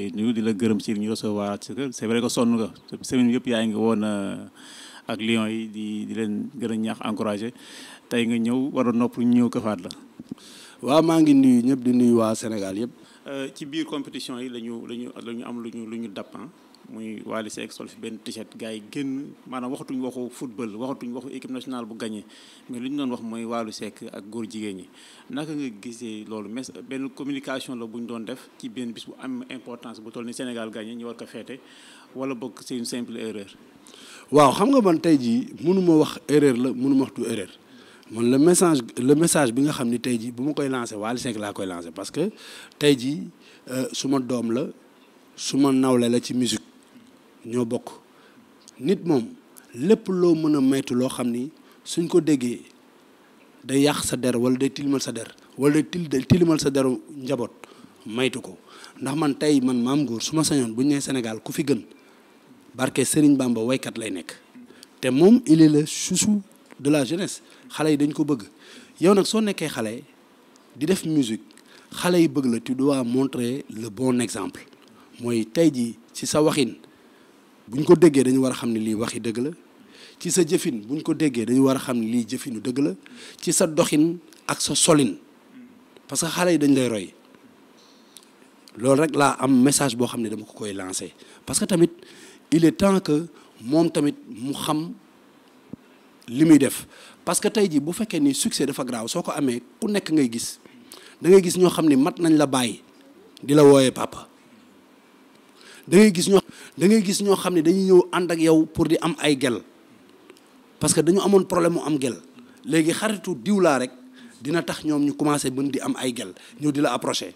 lay nuyu di la gërëm ci ñu recevoir ci kër c'est vrai que sonn nga semaine yëpp yaa ngi woon ak Lions yi di leen gën a ñaax encouragé tey nga ñëw war a nopp ñu ñëw këfaat la. waaw maa ngi nuyu ñëpp di nuyu waa Sénégal yëpp. ci biir compétition yi lañu am lu ñu dàpp muy Wally Seck sol fi benn t-shirt gars yi génn maanaam waxatuñ waxu football waxatuñ waxu équipe nationale bu gagné mais li ñu doon wax mooy Wally Seck ak góor jigéen ñi naka nga gisee loolu mais benn communication la bu ñu doon def ci benn bis bu am importance bu toll ni Sénégal gagné ñu war ko feete wala boog c'est une simple erreur. waaw xam nga man tey jii mënuma wax erreur la mënuma wax du erreur man le message bi nga xam ni tey jii bu ma koy lancé Wally Seck laa koy lancé parce que tey jii suma doom la suma nawle la ci musique ñoo bokk nit moom lépp loo mën a maytu loo xam ni suñ ko déggee day yàq sa der wala day tilimal sa der wala day tilimal sa deru njaboot maytu ko ndax man tey man Mame Goor su ma sañoon bu ñu nee Sénégal ku fi gën barke Serigne Bamba waykat lay nekk te moom il est le chouchou de la jeunesse xale yi dañ ko bëgg yow nag soo nekkee xale di def musique xale yi bëgg la tu dois montrer le bon exemple mooy tey jii ci sa waxin buñ ko déggee dañu war a xam ne lii waxi dëgg la ci sa jëfin buñ ko déggee dañu war a xam ne lii jëfinu dëgg la ci sa doxin ak sa solin parce que xale yi dañ lay roy loolu rek laa am message boo xam ne dama ko koy lancer parce que tamit il est temps que moom tamit mu xam li muy def parce que tey jii bu fekkee ni succès dafa graaw soo ko amee ku nekk ngay gis da ngay gis ñoo xam ne mat nañ la bàyyi di la wooyee papa da ngay gis ñoo xam ne dañuy ñëw ànd ak yow pour di am ay gel parce que dañu amoon problème mu am gel léegi xaritu diw laa rek dina tax ñoom ñu commencé mën di am ay gel ñëw di la approché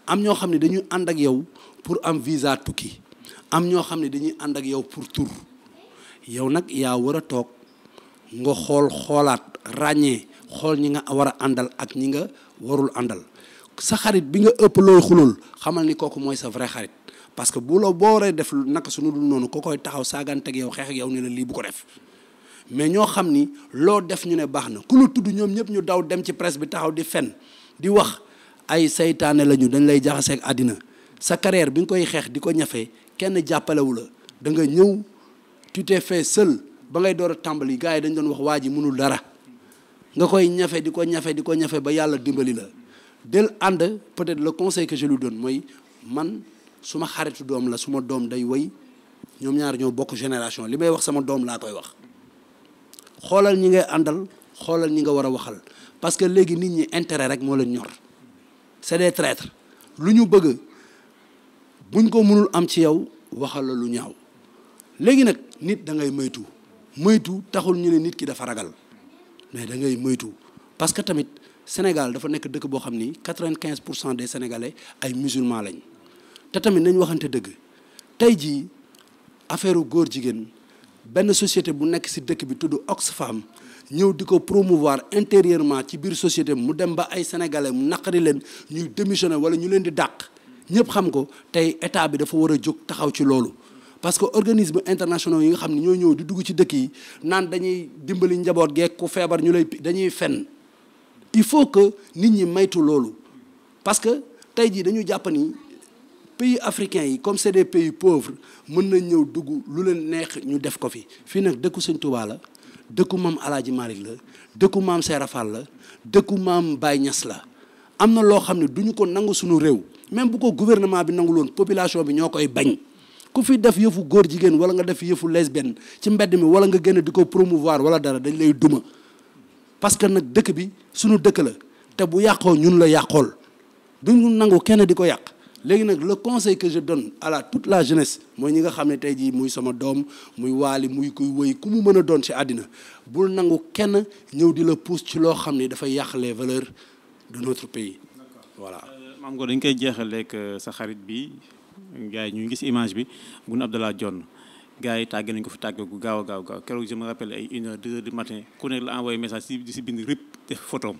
am ñoo xam ne dañuy ànd ak yow pour am visa tukki am ñoo xam ne dañuy ànd ak yow pour tour yow nag yaa war a toog nga xoolaat ràññee xool ñi nga war a àndal ak ñi nga warul àndal sa xarit bi nga ëpp looy xulool xamal ni kooku mooy sa vrai xarit parce que boo waree def naka su dul noonu ko koy taxaw saaganteeg yow xeex ak yow ne la lii bu ko def mais ñoo xam ni loo def ñu ne baax na ku la tudd ñoom ñëpp ñu daw dem ci presse bi taxaw di fen di wax ay saytaane lañu dañ lay jaxaseeg àddina sa carrière bi nga koy xeex di ko ñafe kenn jàppalewu la da nga ñëw tu t'es fait seul ba ngay door a tàmbali gars yi dañ doon wax waa ji mënul dara nga koy ñafe di ko ñafe ba yàlla dimbali la del ànd peut-être le conseil que je lui donne mooy man suma xaritu doom la suma doom day woy ñoom ñaar ñoo bokk génération li may wax sama doom laa koy wax xoolal ñi ngay àndal xoolal ñi nga war a waxal parce que léegi nit ñi intérêt rek moo leen ñor c'est des traîtres lu ñu bëgg buñ ko mënul am ci yow waxal la lu ñaaw léegi nag nit da ngay moytu taxul ñu ne nit ki dafa ragal mais da ngay moytu parce que tamit Sénégal dafa nekk dëkk boo xam ni 95% des Sénégalais ay musulmans lañ te tamit nañ waxante dëgg tey jii affaire góor jigéen benn société bu nekk ci dëkk bi tudd Oxfam ñëw di ko promouvoir intérieurement ci biir société mu dem ba ay sénégalais mu naqari leen ñuy démissionner wala ñu leen di dàq ñëpp xam ko tey état bi dafa war a jóg taxaw ci loolu. parce que organisme internationaux yi nga xam ne ñoo ñëw di dugg ci dëkk yi naan dañuy dimbali njaboot geek ku feebar ñu lay dañuy fen il faut que nit ñi maytu loolu parce que tey jii dañu jàpp ni pays africains yi comme c'est des pays pauvres mën nañ ñëw dugg lu leen neex ñu def ko fi fii nag dëkku Sëñ Tuubaa la dëkku maam Alaaji Malick la dëkku maam Seera Fall la dëkku maam Baye Niass la am na loo xam ne duñu ko nangu suñu réew même bu ko gouvernement bi nanguloon population bi ñoo koy bañ ku fi def yëfu góor jigéen wala nga def yëfu lesbienne ci mbedd mi wala nga génn di ko promouvoir wala dara dañ lay duma parce que nag dëkk bi suñu dëkk la te bu yàqoo ñun la yàqool duñu nangu kenn di ko yàq léegi nag le conseil que je donne à toute la jeunesse mooy ñi nga xam ne tey jii muy sama doom muy Waly muy kuy wëy ku mu mën a doon ci àddina bul nangu kenn ñëw di la pousse ci loo xam ne dafay yàq les valeurs de notre pays voilà. Mame Goor dañ koy jeexaleeg sa xarit bi gars yi ñu ngi gis image bi Boun Abdallah Dionne gars yi tàgge nañ ko fi tàgge gu gaaw a gaaw keroog je me rappelle ay 1h 2h du matin ku nekk la envoyé message di si bind rip def photo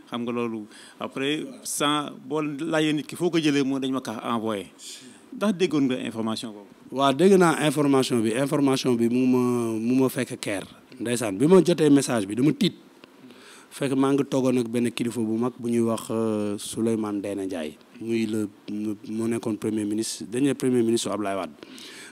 xam nga loolu après sans boo laajee nit ki foo ko jëlee moo dañ ma kaa envoyé ndax déggoon nga information boobu. waaw dégg naa information bi mu ma fekk keer ndeysaan bi ma jotee message bi dama tiit fekk maa ngi toogoon ak benn kilifa bu mag bu ñuy wax Souleymane Ndéné Ndiaye muy moo nekkoon premier ministre dernier premier ministre Ablaye Wade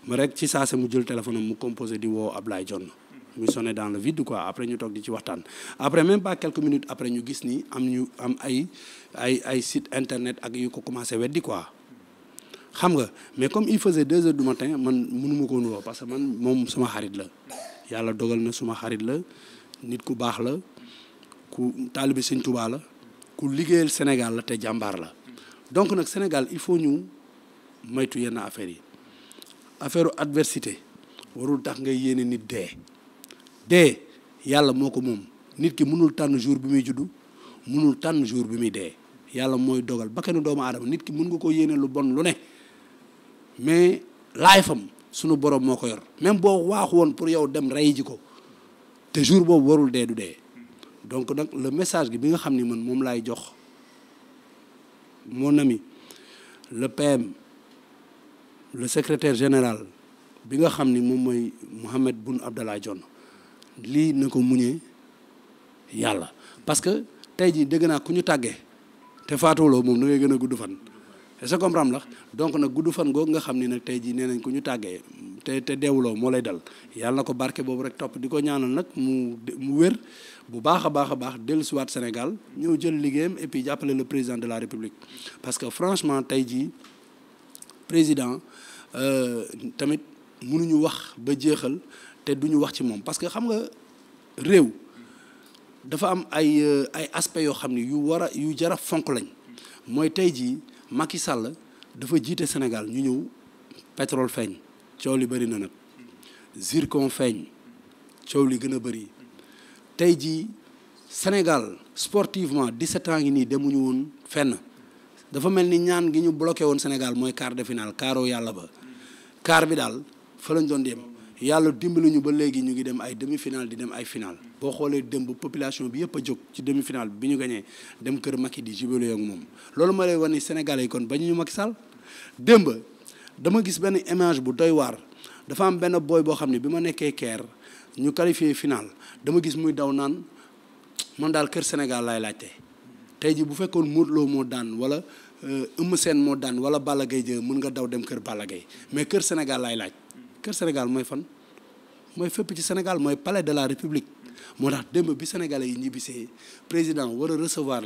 ma rek ci saa mu jël téléphone am mu composé di woo Ablaye Dione mu sonné dans le vide quoi après ñu toog di ci waxtaan après même pas quelques minutes après ñu gis ni am ay site internet ak yu ko commencé weddi quoi xam nga mais comme il faisait 2 heures du matin man mënuma ko woo parce que man moom suma xarit la yàlla dogal na suma xarit la nit ku baax la ku taalibe Sëñ Tuubaa la ku liggéeyal Sénégal la te jàmbaar la donc nag Sénégal il faut ñu moytu yenn affaires yi affaire adversité warul tax ngay yéene nit dee yàlla moo ko moom nit ki mënul tànn jour bi muy juddu mënul tànn jour bi muy dee yàlla mooy dogal bakkanu doomu aadama nit ki mën nga ko yéene lu bon lu ne mais laay fam sunu borom moo ko yor même boo waaxu woon pour yow dem rey ji ko te jour boobu warul dee du dee donc nag le message bi nga xam ni man moom laay jox mon ami le PM le secrétaire général bi nga xam ni moom mooy Mahammed Boun Abdallah Dionne lii na ko muñee yàlla parce que tey jii dégg naa ku ñu tàggee te faatuwuloo moom da ngay gën a gudd fan est-ce que comprendre la donc nag gudd fan googu nga xam ni nag tey jii nee nañ ku ñu tàggee te deewuloo moo lay dal yàlla na ko barke boobu rek topp di ko ñaanal nag mu wér bu baax a baax dellusiwaat Sénégal ñëw jël liggéeyam et puis jàppale le président de la République parce que franchement tey jii président tamit mënuñu wax ba jeexal te duñu wax ci moom parce que xam nga réew dafa am ay aspects yoo xam ne yu jara fonk lañ mooy tey jii Macky Sall dafa jiite Sénégal ñu ñëw pétrole feeñ coow li bëri na nag zircon feeñ coow li gën a bëri tey jii Sénégal sportivement 17 ans ngi nii demuñu woon fenn dafa mel ni ñaan gi ñu bloqué woon Sénégal mooy quart de finale quart yàlla ba quart bi daal fa lañ doon dem yàlla dimbali ñu ba léegi ñu ngi dem ay demi-finale di dem ay finale boo xoolee démb population bi yëpp a jóg ci demi-finale bi ñu gañee dem kër Macky di jubilé ak moom loolu ma lay wan ni Sénégalais yi kon bañu ñu Macky Sall démb dama gis benn image bu doy waar dafa am benn boy boo xam ne bi ma nekkee Caire ñu qualifié finale dama gis muy daw naan man daal kër Sénégal laay laajte tey ji bu fekkoon Modou Lo moo daan wala Eumeu Sène moo daan wala Balla Gaye jë mën nga daw dem kër Balla Gaye mais kër Sénégal laay laaj kër Sénégal mooy fan mooy fépp ci Sénégal mooy palais de la République moo tax démb bi Sénégalais yi ñibbisee président war a recevoir